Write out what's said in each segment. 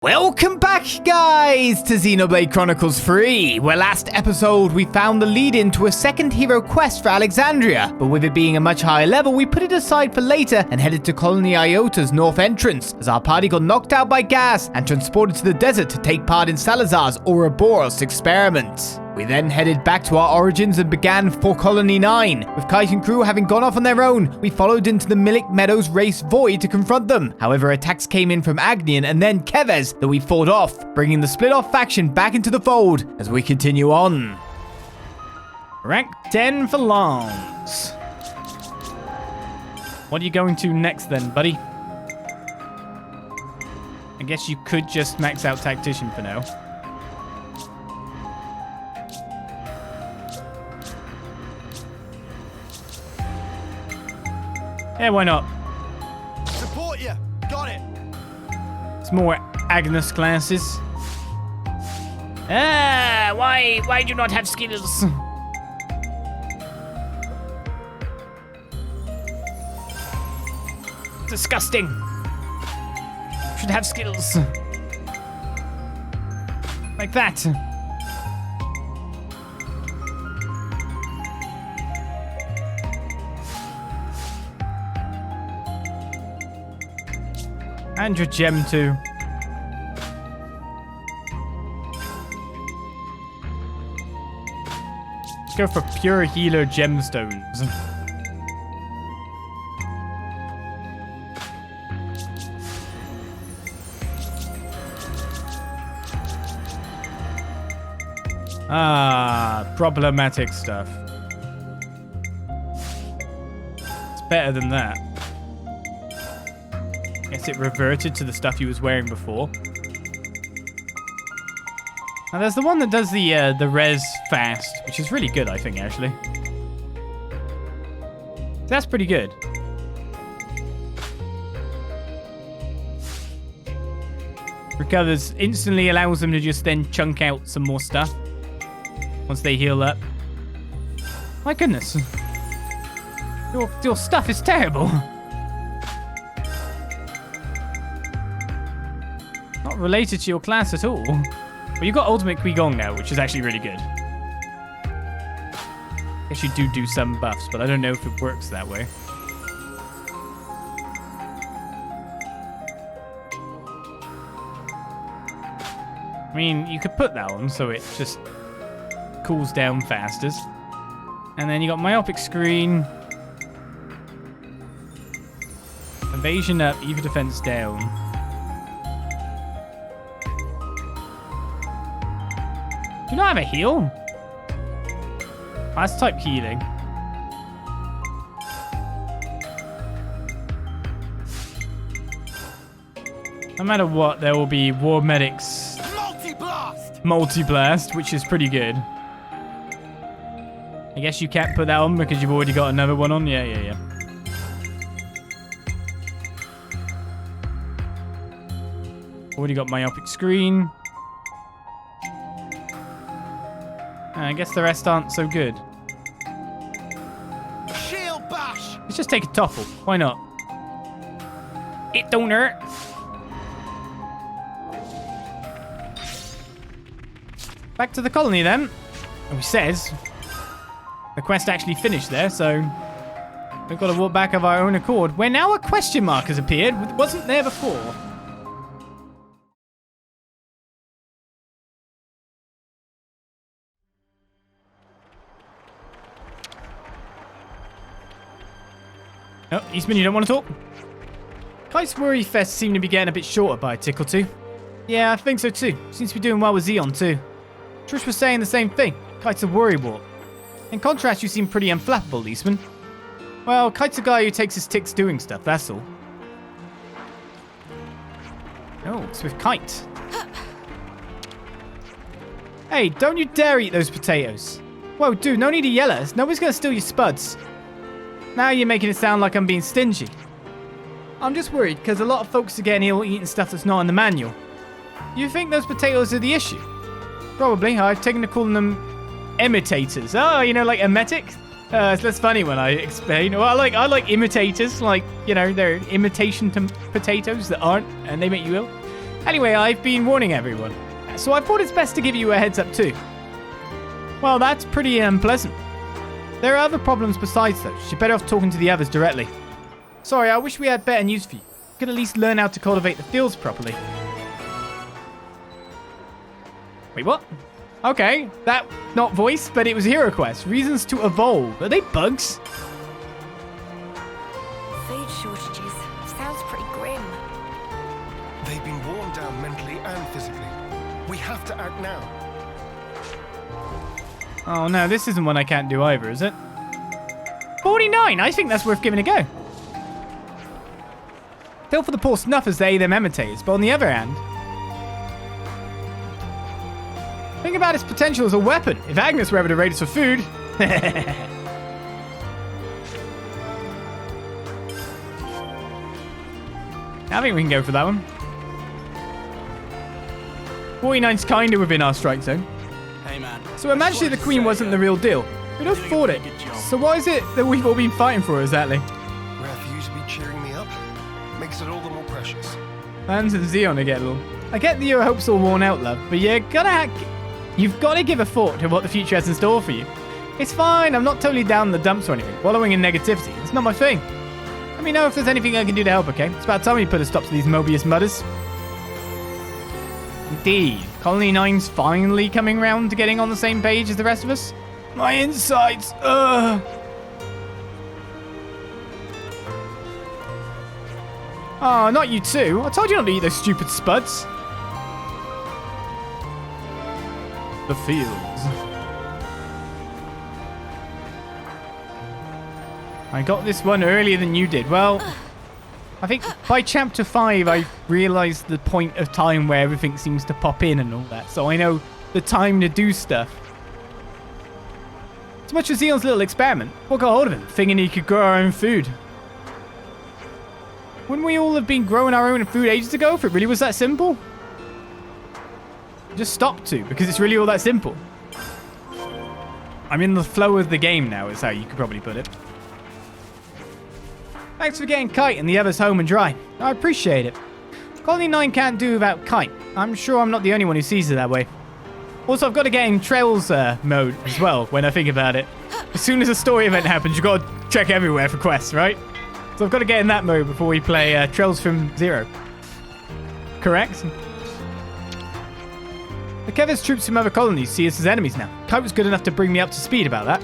Welcome back, guys, to Xenoblade Chronicles 3, where last episode we found the lead-in to a second hero quest for Alexandria, but with it being a much higher level, we put it aside for later and headed to Colony Iota's north entrance, as our party got knocked out by gas and transported to the desert to take part in Salazar's Ouroboros experiment. We then headed back to our origins and began for Colony 9. With Kite and crew having gone off on their own, we followed into the Milik Meadows race void to confront them. However, attacks came in from Agnian and then Kevez that we fought off, bringing the split-off faction back into the fold as we continue on. Rank 10 for Longs. What are you going to next then, buddy? I guess you could just max out Tactician for now. Yeah, why not? Support you. Got it. It's more Agnes classes. Why do you not have skills? Disgusting. Should have skills. Like that. And your gem too. Let's go for pure healer gemstones. Problematic stuff. It's better than that. Guess it reverted to the stuff he was wearing before. Now there's the one that does the res fast, which is really good, I think, actually. That's pretty good. Recovers instantly, allows them to just then chunk out some more stuff once they heal up. My goodness. Your stuff is terrible. Not related to your class at all. But you've got Ultimate Qui-Gon now, which is actually really good. Guess you do some buffs, but I don't know if it works that way. I mean, you could put that on so it just cools down faster. And then you got Myopic Screen. Evasion up, Eva Defense down. Do you not have a heal? That's type healing. No matter what, there will be War Medics Multi-Blast, which is pretty good. I guess you can't put that on because you've already got another one on. Yeah. Already got Myopic Screen. I guess the rest aren't so good. Shield bash. Let's just take a topple. Why not? It don't hurt. Back to the colony then. Oh, he says the quest actually finished there, so we've got to walk back of our own accord. Where now a question mark has appeared. It wasn't there before. Oh, Eastman, you don't want to talk? Kite's Worry Fest seemed to be getting a bit shorter by a tick or two. Yeah, I think so too. Seems to be doing well with Zeon too. Trish was saying the same thing. Kite's a worrywart. In contrast, you seem pretty unflappable, Eastman. Well, Kite's a guy who takes his ticks doing stuff, that's all. Oh, it's with Kite. Hey, don't you dare eat those potatoes. Whoa, dude, no need to yell at us. Nobody's gonna steal your spuds. Now you're making it sound like I'm being stingy. I'm just worried because a lot of folks are getting ill eating stuff that's not in the manual. You think those potatoes are the issue? Probably. I've taken to calling them imitators. Oh, you know, like emetic? It's less funny when I explain. Well, I like imitators. Like, you know, they're imitation potatoes that aren't, and they make you ill. Anyway, I've been warning everyone, so I thought it's best to give you a heads up too. Well, that's pretty unpleasant. There are other problems besides those. You're better off talking to the others directly. Sorry, I wish we had better news for you. You could at least learn how to cultivate the fields properly. Wait, what? Okay, that not voice, but it was a hero quest. Reasons to evolve. Are they bugs? Food shortages. Sounds pretty grim. They've been worn down mentally and physically. We have to act now. Oh no, this isn't one I can't do either, is it? 49! I think that's worth giving a go. Still for the poor snuffers, they them imitators, but on the other hand, think about its potential as a weapon. If Agnes were ever to raid us for food. I think we can go for that one. 49's kinda within our strike zone. Hey, man. So imagine the Queen wasn't the real deal. We'd have fought it. So what is it that we've all been fighting for exactly? Refuse be cheering me up makes it all the more precious. Fans and Zeon are getting little. I get that your hopes all worn out, love, but you've got to give a thought to what the future has in store for you. It's fine, I'm not totally down in the dumps or anything. Wallowing in negativity, it's not my thing. Let me know if there's anything I can do to help, okay? It's about time we put a stop to these Mobius mutters. Indeed. Colony 9's finally coming round to getting on the same page as the rest of us. My insides, ugh. Oh, not you too. I told you not to eat those stupid spuds. The fields. I got this one earlier than you did. Well, I think by chapter 5, I realized the point of time where everything seems to pop in and all that. So I know the time to do stuff. As much as Zeon's little experiment, what got hold of him? Thinking he could grow our own food. Wouldn't we all have been growing our own food ages ago if it really was that simple? Just stop to, because it's really all that simple. I'm in the flow of the game now, is how you could probably put it. Thanks for getting Kite and the others home and dry. I appreciate it. Colony 9 can't do without Kite. I'm sure I'm not the only one who sees it that way. Also, I've got to get in Trails mode as well, when I think about it. As soon as a story event happens, you've got to check everywhere for quests, right? So I've got to get in that mode before we play Trails from Zero. Correct? The Kevin's troops from other colonies see us as enemies now. Kite was good enough to bring me up to speed about that.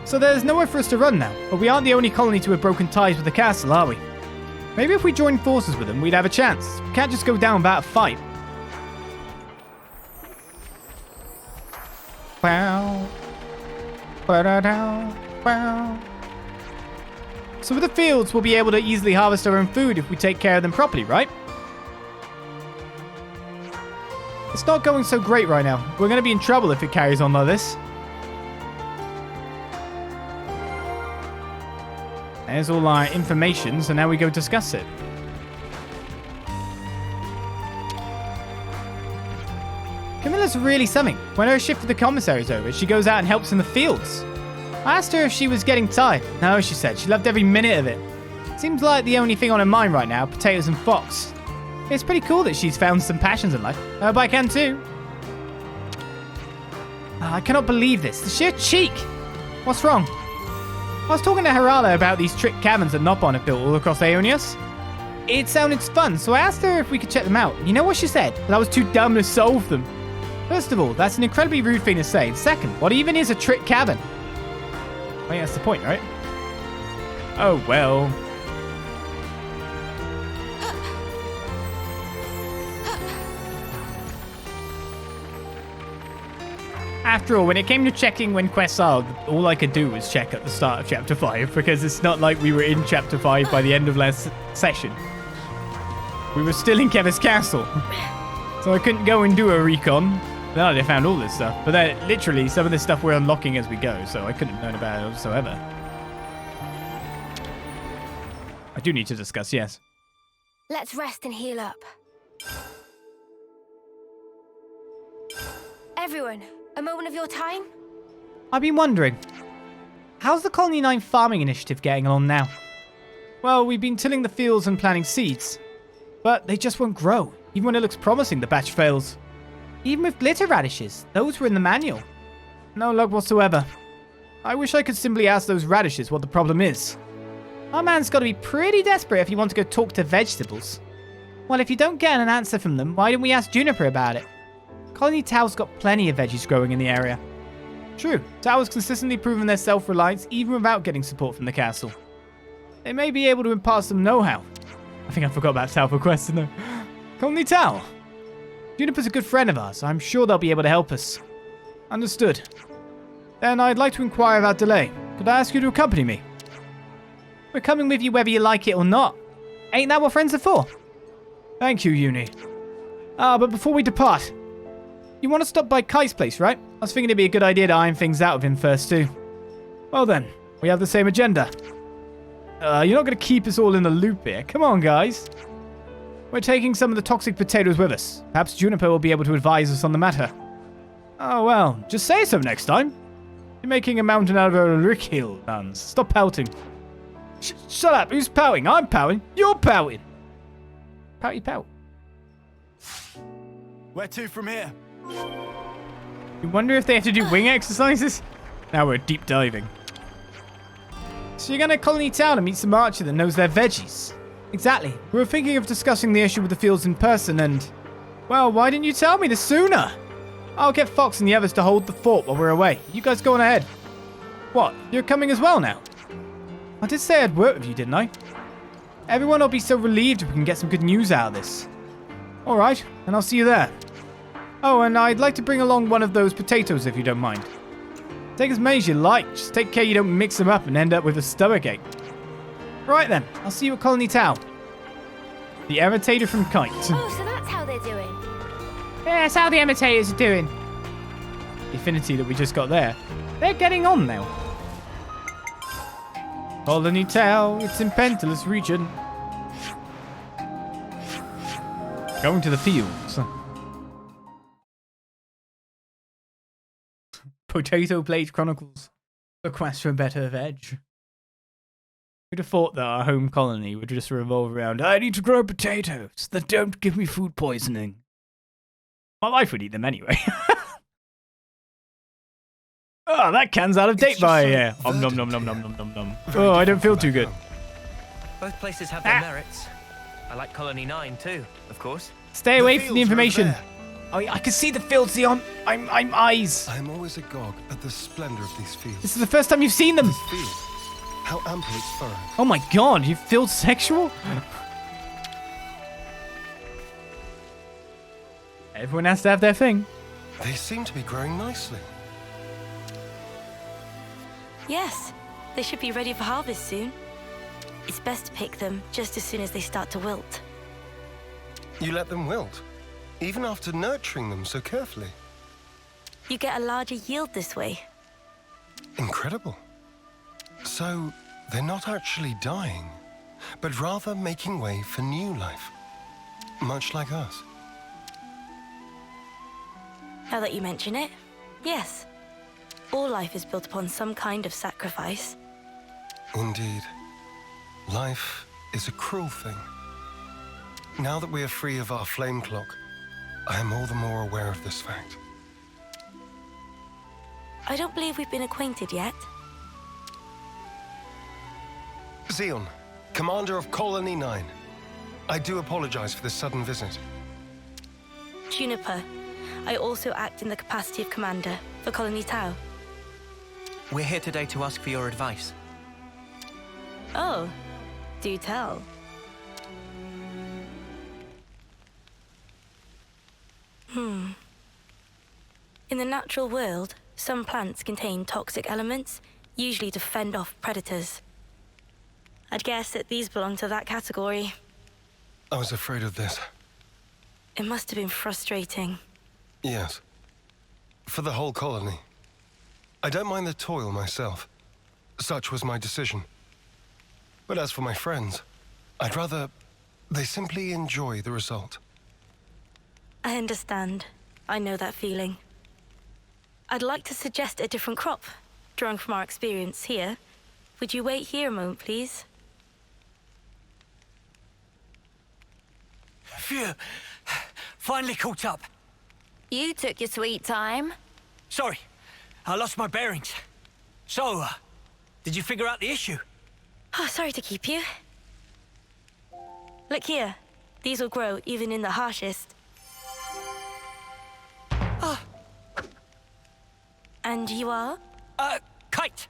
So there's nowhere for us to run now, but we aren't the only colony to have broken ties with the castle, are we? Maybe if we joined forces with them, we'd have a chance. We can't just go down without a fight. Wow. Ba-da-da. Wow. So with the fields, we'll be able to easily harvest our own food if we take care of them properly, right? It's not going so great right now. We're going to be in trouble if it carries on like this. There's all our information, so now we go discuss it. Camilla's really something. When her shift with the commissary's over, she goes out and helps in the fields. I asked her if she was getting tired. No, she said. She loved every minute of it. Seems like the only thing on her mind right now, potatoes and fox. It's pretty cool that she's found some passions in life. I hope I can too. I cannot believe this. The sheer cheek. What's wrong? I was talking to Harala about these trick caverns that Nopon have built all across Aionios. It sounded fun, so I asked her if we could check them out. You know what she said? That I was too dumb to solve them. First of all, that's an incredibly rude thing to say. Second, what even is a trick cavern? Wait, that's the point, right? Oh, well. After all, when it came to checking when quests are, all I could do was check at the start of Chapter 5, because it's not like we were in Chapter 5 by the end of last session. We were still in Kevin's castle. So I couldn't go and do a recon. Then I found all this stuff. But then, literally, some of this stuff we're unlocking as we go, so I couldn't learn about it whatsoever. I do need to discuss, yes. Let's rest and heal up. Everyone, a moment of your time? I've been wondering, how's the Colony 9 farming initiative getting along now? Well, we've been tilling the fields and planting seeds, but they just won't grow. Even when it looks promising, the batch fails. Even with glitter radishes, those were in the manual. No luck whatsoever. I wish I could simply ask those radishes what the problem is. Our man's got to be pretty desperate if you want to go talk to vegetables. Well, if you don't get an answer from them, why don't we ask Juniper about it? Colony Tao's got plenty of veggies growing in the area. True, Tao has consistently proven their self-reliance even without getting support from the castle. They may be able to impart some know-how. I think I forgot about Tao for quests, no. Colony Tao. Juniper's a good friend of ours. I'm sure they'll be able to help us. Understood. Then I'd like to inquire about delay. Could I ask you to accompany me? We're coming with you whether you like it or not. Ain't that what friends are for? Thank you, Uni. But before we depart, you want to stop by Kai's place, right? I was thinking it'd be a good idea to iron things out with him first, too. Well then, we have the same agenda. You're not going to keep us all in the loop here. Come on, guys. We're taking some of the toxic potatoes with us. Perhaps Juniper will be able to advise us on the matter. Oh, well, just say so next time. You're making a mountain out of a rick hill, Hans. Stop pouting. Shut up. Who's pouting? I'm pouting. You're pouting. Pouty pout. Where to from here? You wonder if they have to do wing exercises? Now we're deep diving. So you're going to Colony Town and meet some archer that knows their veggies? Exactly. We were thinking of discussing the issue with the fields in person and... Well, why didn't you tell me this sooner? I'll get Fox and the others to hold the fort while we're away. You guys go on ahead. What? You're coming as well now? I did say I'd work with you, didn't I? Everyone will be so relieved if we can get some good news out of this. Alright, and I'll see you there. Oh, and I'd like to bring along one of those potatoes if you don't mind. Take as many as you like, just take care you don't mix them up and end up with a stomachache. Right then, I'll see you at Colony Town. The imitator from Kite. Oh, so that's how they're doing. Yeah, that's how the imitators are doing. The affinity that we just got there. They're getting on now. Colony Town, it's in Pentalus region. Going to the fields. Blade Chronicles. A quest for a better veg. Who'd have thought that our home colony would just revolve around, I need to grow potatoes that don't give me food poisoning. My life would eat them anyway. Oh, that can's out of date by yeah. Nom nom nom nom nom nom nom nom. Oh, I don't feel too good. Both places have their merits. I like Colony 9 too, of course. Stay away from the information. Oh, I can see the fields, Zeon. I'm eyes. I'm always agog at the splendor of these fields. This is the first time you've seen them. This field, how ample its furrow. Oh my god, you feel sexual? Everyone has to have their thing. They seem to be growing nicely. Yes, they should be ready for harvest soon. It's best to pick them just as soon as they start to wilt. You let them wilt, even after nurturing them so carefully. You get a larger yield this way. Incredible. So, they're not actually dying, but rather making way for new life. Much like us. Now that you mention it, yes. All life is built upon some kind of sacrifice. Indeed. Life is a cruel thing. Now that we are free of our flame clock, I am all the more aware of this fact. I don't believe we've been acquainted yet. Zeon, commander of Colony 9. I do apologize for this sudden visit. Juniper, I also act in the capacity of commander for Colony Tao. We're here today to ask for your advice. Oh, do tell. In the natural world, some plants contain toxic elements, usually to fend off predators. I'd guess that these belong to that category. I was afraid of this. It must have been frustrating. Yes. For the whole colony. I don't mind the toil myself. Such was my decision. But as for my friends, I'd rather they simply enjoy the result. I understand. I know that feeling. I'd like to suggest a different crop, drawing from our experience here. Would you wait here a moment, please? Phew. Finally caught up. You took your sweet time. Sorry, I lost my bearings. So, did you figure out the issue? Oh, sorry to keep you. Look here. These will grow even in the harshest. And you are? Kite.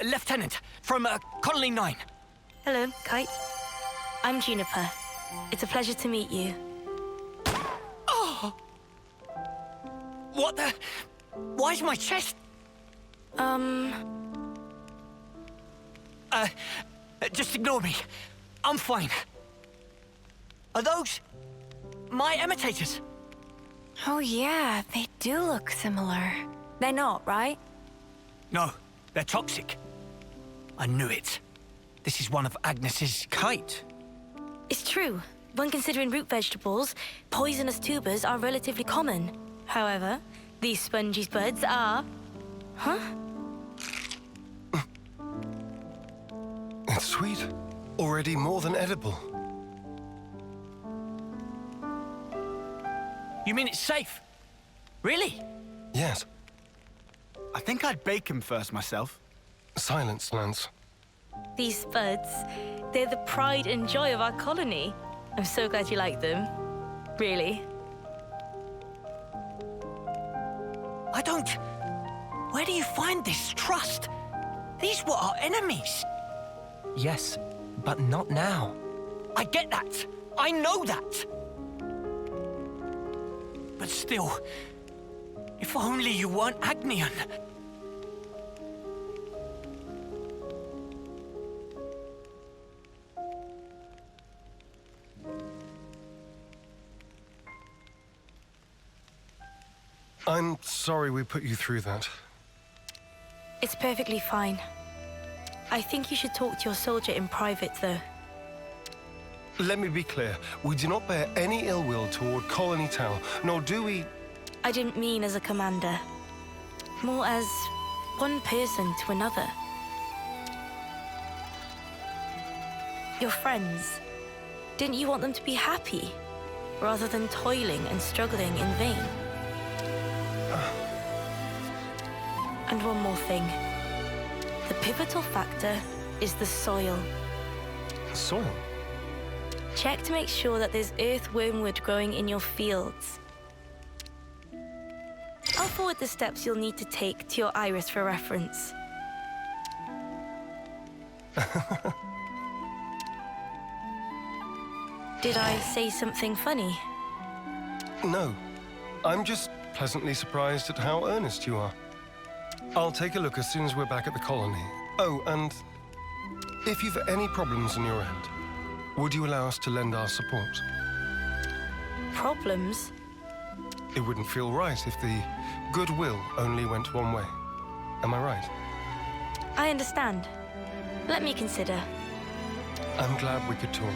Lieutenant from Colony 9. Hello, Kite. I'm Juniper. It's a pleasure to meet you. What the? Why's my chest? Just ignore me. I'm fine. Are those my imitators? Oh yeah, they do look similar. They're not, right? No, they're toxic. I knew it. This is one of Agnes's kite. It's true. When considering root vegetables, poisonous tubers are relatively common. However, these spongy buds are... Huh? It's sweet. Already more than edible. You mean it's safe? Really? Yes. I think I'd bake him first myself. Silence, Lance. These buds, they're the pride and joy of our colony. I'm so glad you like them. Really. I don't... Where do you find this trust? These were our enemies. Yes, but not now. I get that. I know that. But still, if only you weren't Agnian. I'm sorry we put you through that. It's perfectly fine. I think you should talk to your soldier in private, though. Let me be clear. We do not bear any ill will toward Colony Tower, nor do we... I didn't mean as a commander. More as one person to another. Your friends. Didn't you want them to be happy, rather than toiling and struggling in vain? And one more thing. The pivotal factor is the soil. Soil? Check to make sure that there's earth wormwood growing in your fields. I'll forward the steps you'll need to take to your iris for reference. Did I say something funny? No. I'm just pleasantly surprised at how earnest you are. I'll take a look as soon as we're back at the colony. Oh, and if you've any problems on your end, would you allow us to lend our support? Problems? It wouldn't feel right if the goodwill only went one way. Am I right? I understand. Let me consider. I'm glad we could talk.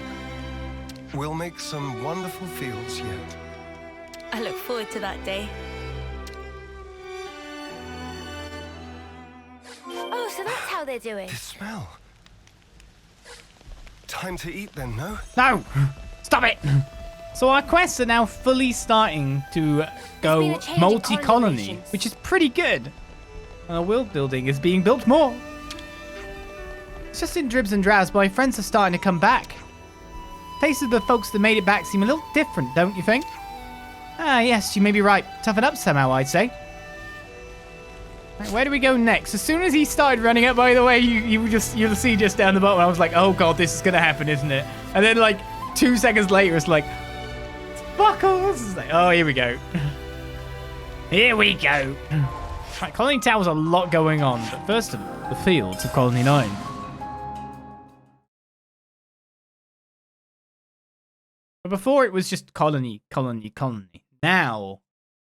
We'll make some wonderful fields yet. I look forward to that day. Oh, so that's how they're doing. The smell. Time to eat then, no? No! Stop it! So our quests are now fully starting to go been a change in multi-colony, colony which is pretty good. Our world building is being built more. It's just in dribs and drabs, but my friends are starting to come back. Faces of the folks that made it back seem a little different, don't you think? Ah, yes, you may be right. Toughen up somehow, I'd say. Right, where do we go next? As soon as he started running up, by the way, you'll see just down the bottom, I was like, oh god, this is going to happen, isn't it? And then like 2 seconds later, it's like, buckles. It's like, oh, here we go. Here we go. Right, Colony Tower's a lot going on, but first of all, the fields of Colony 9. But before it was just colony. Now,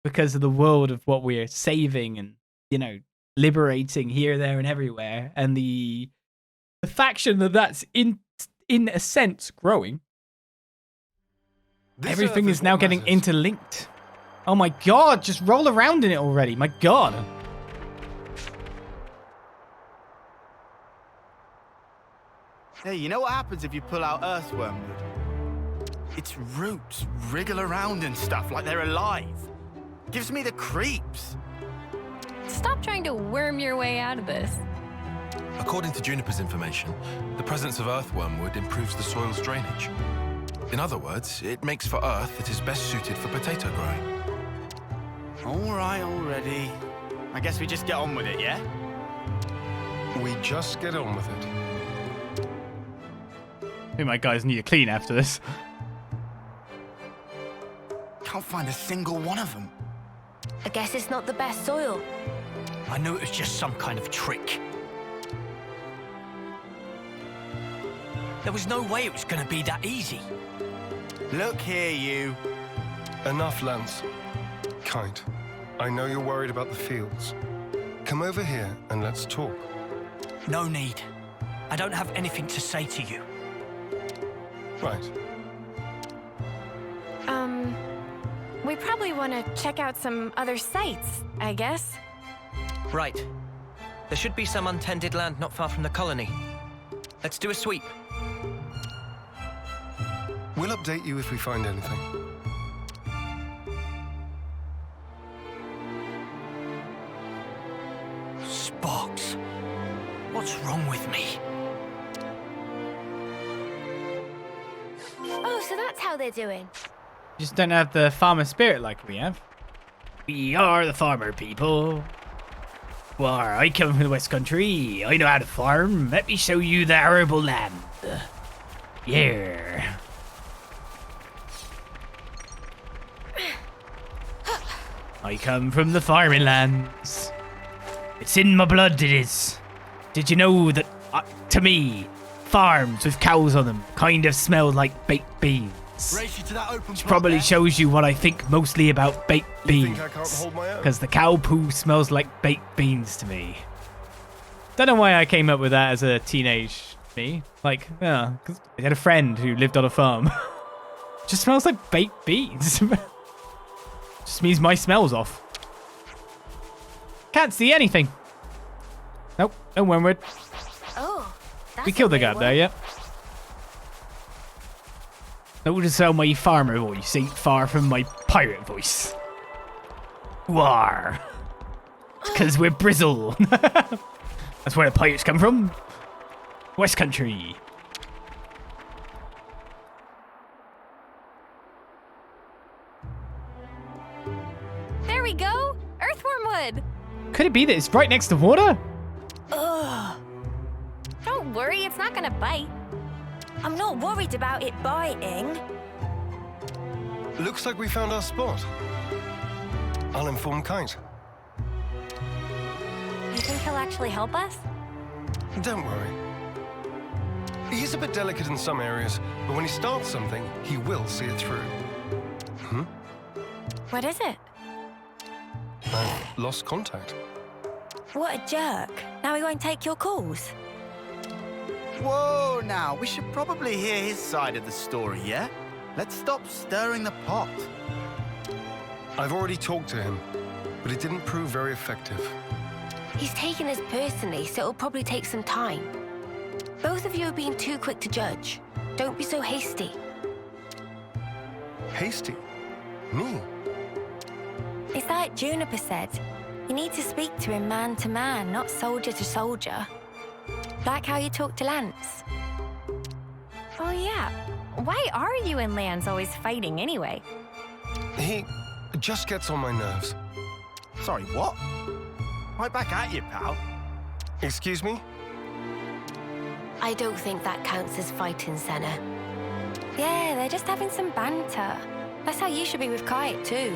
because of the world of what we're saving and, you know, liberating here, there, and everywhere, and the faction that's in a sense growing, everything is now getting interlinked. Oh my god, just roll around in it already. My god. Hey, you know what happens if you pull out earth wormwood? Its roots wriggle around and stuff like they're alive. Gives me the creeps. Stop trying to worm your way out of this. According to Juniper's information, the presence of earthwormwood improves the soil's drainage. In other words, it makes for earth that is best suited for potato growing. All right, already. I guess we just get on with it, yeah? We just get on with it. I think my guys need to clean after this. Can't find a single one of them. I guess it's not the best soil. I knew it was just some kind of trick. There was no way it was going to be that easy. Look here, you. Enough, Lance. Kite, I know you're worried about the fields. Come over here and let's talk. No need. I don't have anything to say to you. Right. We probably want to check out some other sites, I guess. Right. There should be some untended land not far from the colony. Let's do a sweep. We'll update you if we find anything. Sparks. What's wrong with me? Oh, so that's how they're doing. Just don't have the farmer spirit like we have. We are the farmer people. Well, I come from the West Country. I know how to farm. Let me show you the arable land. Yeah. I come from the farming lands. It's in my blood, it is. Did you know that, to me, farms with cows on them kind of smell like baked beans? Race you to that open Which probably shows you what I think mostly about baked You beans. think I can't hold my own? Because the cow poo smells like baked beans to me. Don't know why I came up with that as a teenage me. Like, yeah, because I had a friend who lived on a farm. Just smells like baked beans. Just means my smell's off. Can't see anything. Nope, no wormwood. Oh, that's We killed the a guy weird there, one. yep. Notice how my farmer voice ain't far from my pirate voice. War. It's because we're Brizzle. That's where the pirates come from. West Country. There we go! Earthwormwood! Could it be that it's right next to water? Ugh. Don't worry, it's not gonna bite. I'm not worried about it biting. Looks like we found our spot. I'll inform Kite. You think he'll actually help us? Don't worry. He's a bit delicate in some areas, but when he starts something, he will see it through. What is it? I've lost contact. What a jerk. Now he won't take your calls. Whoa, now, we should probably hear his side of the story, yeah? Let's stop stirring the pot. I've already talked to him, but it didn't prove very effective. He's taken us personally, so it'll probably take some time. Both of you are being too quick to judge. Don't be so hasty. Hasty? Me? It's like Juniper said. You need to speak to him man to man, not soldier to soldier. Like how you talk to Lance. Oh yeah. Why are you and Lance always fighting anyway? He just gets on my nerves. Sorry, what? Right back at you, pal. Excuse me? I don't think that counts as fighting, Senna. Yeah, they're just having some banter. That's how you should be with Kite, too.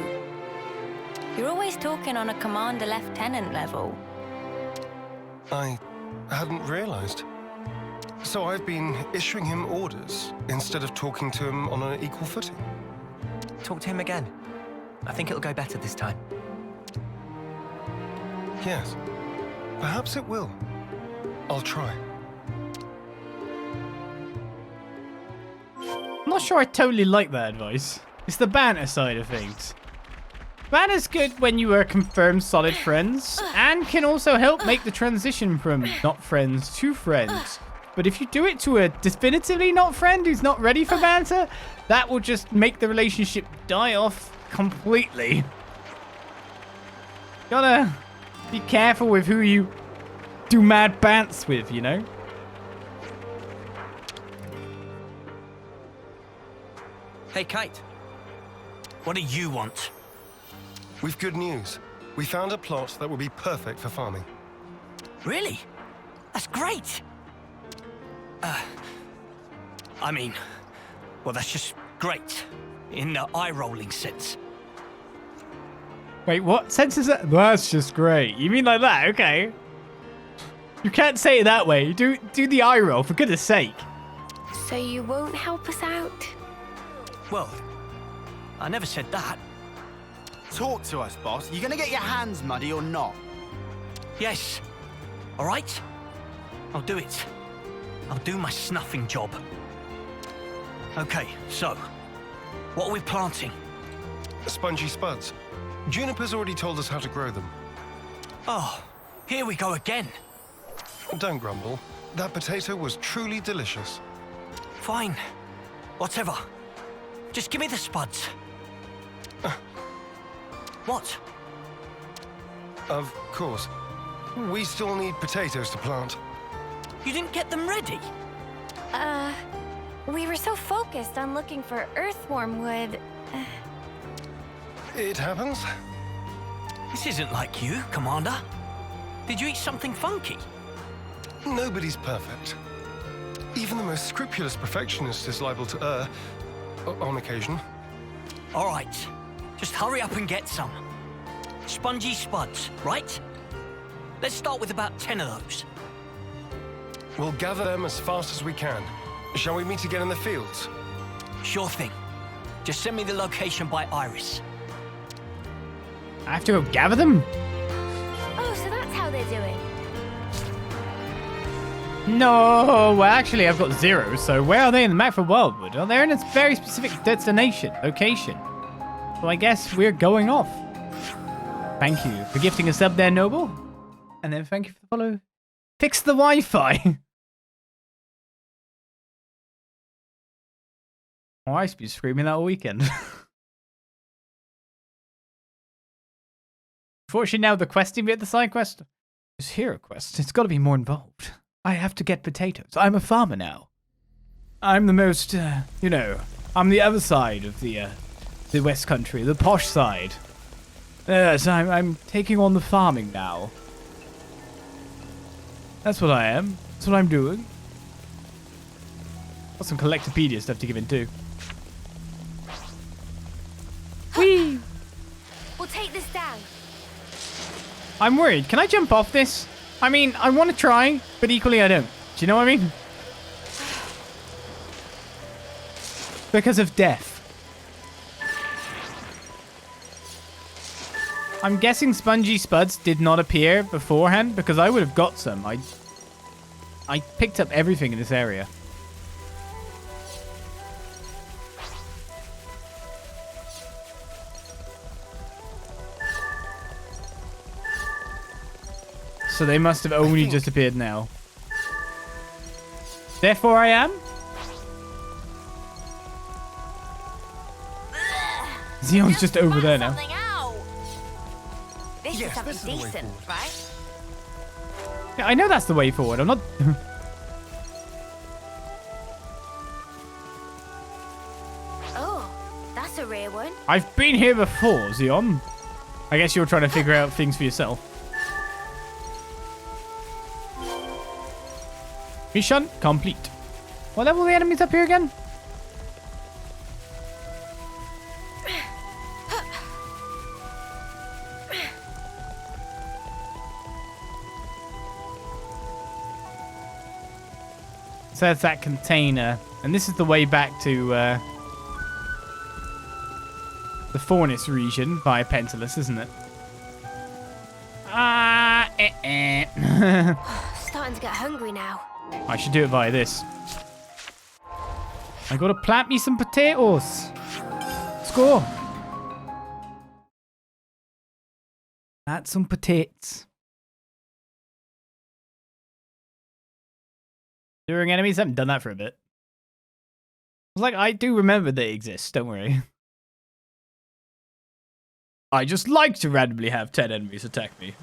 You're always talking on a commander-lieutenant level. I hadn't realized. So I've been issuing him orders instead of talking to him on an equal footing. Talk to him again. I think it'll go better this time. Yes. Perhaps it will. I'll try. I'm not sure I totally like that advice. It's the banter side of things. Banter's good when you are confirmed solid friends, and can also help make the transition from not friends to friends but if you do it to a definitively not friend who's not ready for banter, that will just make the relationship die off completely. Gotta be careful with who you do mad bants with, you know? Hey, Kite. What do you want? We've good news. We found a plot that will be perfect for farming. Really? That's great. I mean, well, that's just great. In the eye-rolling sense. Wait, what sense is that? That's just great. You mean like that? Okay. You can't say it that way. Do the eye roll, for goodness sake. So you won't help us out? Well, I never said that. Talk to us, boss. You gonna get your hands muddy or not? Yes. All right? I'll do it. I'll do my snuffing job. Okay, so, what are we planting? Spongy spuds. Juniper's already told us how to grow them. Oh, here we go again. Don't grumble. That potato was truly delicious. Fine. Whatever. Just give me the spuds. What? Of course. We still need potatoes to plant. You didn't get them ready? We were so focused on looking for earthworm wood. It happens. This isn't like you, Commander. Did you eat something funky? Nobody's perfect. Even the most scrupulous perfectionist is liable to err, on occasion. All right. Just hurry up and get some. Spongy spuds, right? Let's start with about 10 of those. We'll gather them as fast as we can. Shall we meet again in the fields? Sure thing. Just send me the location by Iris. I have to go gather them? Oh, so that's how they're doing. No, well, actually, I've got 0, so where are they in the map for Wildwood? Oh, they're in a very specific destination, location. So I guess we're going off. Thank you for gifting a sub there, Noble. And then thank you for the follow. Fix the Wi-Fi. Oh, I used to be screaming that all weekend. Unfortunately, now the questing bit, the side quest is hero quest. It's got to be more involved. I have to get potatoes. I'm a farmer now. I'm the most, you know, I'm the other side of the West Country, the posh side. So I'm taking on the farming now. That's what I am. That's what I'm doing. Got some Collectopedia stuff to give in too. Whee! We'll take this down. I'm worried. Can I jump off this? I mean, I want to try, but equally I don't. Do you know what I mean? Because of death. I'm guessing spongy spuds did not appear beforehand because I would have got some. I picked up everything in this area. So they must have only just appeared now. Therefore I am? Zeon's just over there now. This is something decent, right? Yeah, I know that's the way forward. I'm not... Oh, that's a rare one. I've been here before, Zeon. I guess you're trying to figure out things for yourself. Mission complete. What level are the enemies up here again? So that's that container. And this is the way back to the Fornis region via Pentalus, isn't it? Starting to get hungry now. I should do it via this. I gotta plant me some potatoes. Score. Plant some potatoes. During enemies? I haven't done that for a bit. Like, I do remember they exist, don't worry. I just like to randomly have 10 enemies attack me.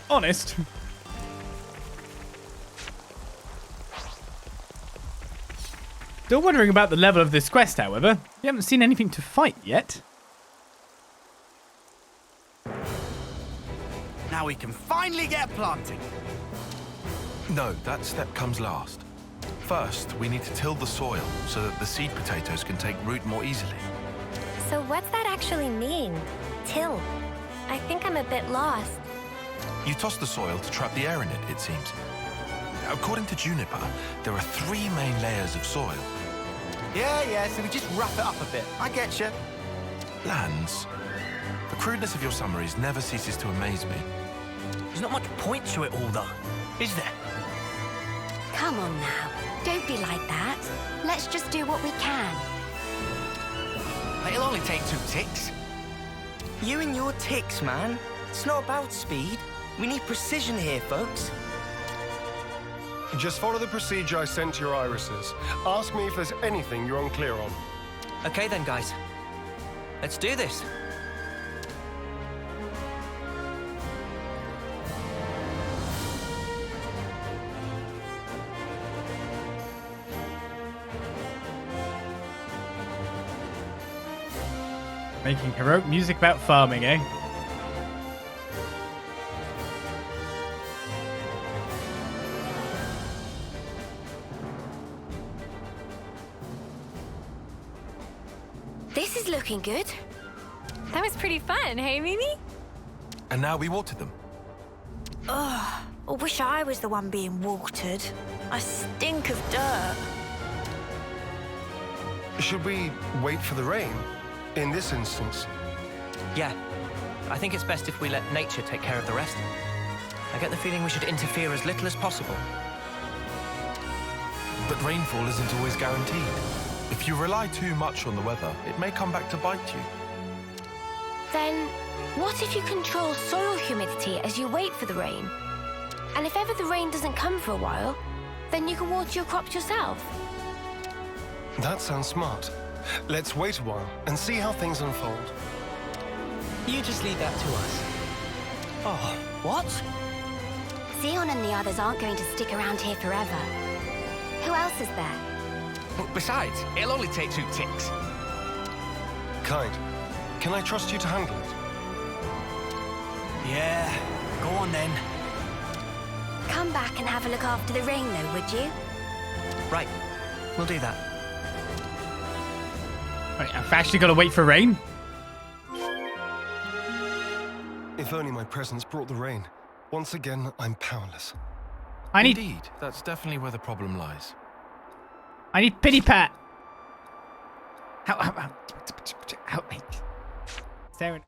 Honest. Still wondering about the level of this quest, however. We haven't seen anything to fight yet. Now we can finally get planting. No, that step comes last. First, we need to till the soil so that the seed potatoes can take root more easily. So what's that actually mean? Till? I think I'm a bit lost. You toss the soil to trap the air in it, it seems. According to Juniper, there are 3 main layers of soil. Yeah, so we just wrap it up a bit. I get you. Lands. The crudeness of your summaries never ceases to amaze me. There's not much point to it all, though, is there? Come on now. Don't be like that. Let's just do what we can. It'll only take 2 ticks. You and your ticks, man. It's not about speed. We need precision here, folks. Just follow the procedure I sent to your irises. Ask me if there's anything you're unclear on. Okay then, guys. Let's do this. Making heroic music about farming, eh? This is looking good. That was pretty fun, hey, Mimi? And now we water them. Ugh, I wish I was the one being watered. I stink of dirt. Should we wait for the rain? In this instance. Yeah. I think it's best if we let nature take care of the rest. I get the feeling we should interfere as little as possible. But rainfall isn't always guaranteed. If you rely too much on the weather, it may come back to bite you. Then, what if you control soil humidity as you wait for the rain? And if ever the rain doesn't come for a while, then you can water your crops yourself. That sounds smart. Let's wait a while and see how things unfold. You just leave that to us. Oh, what? Zeon and the others aren't going to stick around here forever. Who else is there? Besides, it'll only take 2 ticks. Kind, can I trust you to handle it? Yeah, go on then. Come back and have a look after the rain, though, would you? Right. We'll do that. Right, I've actually got to wait for rain. If only my presence brought the rain. Once again, I'm powerless. Indeed, that's definitely where the problem lies. I need pity pat. How? Is there an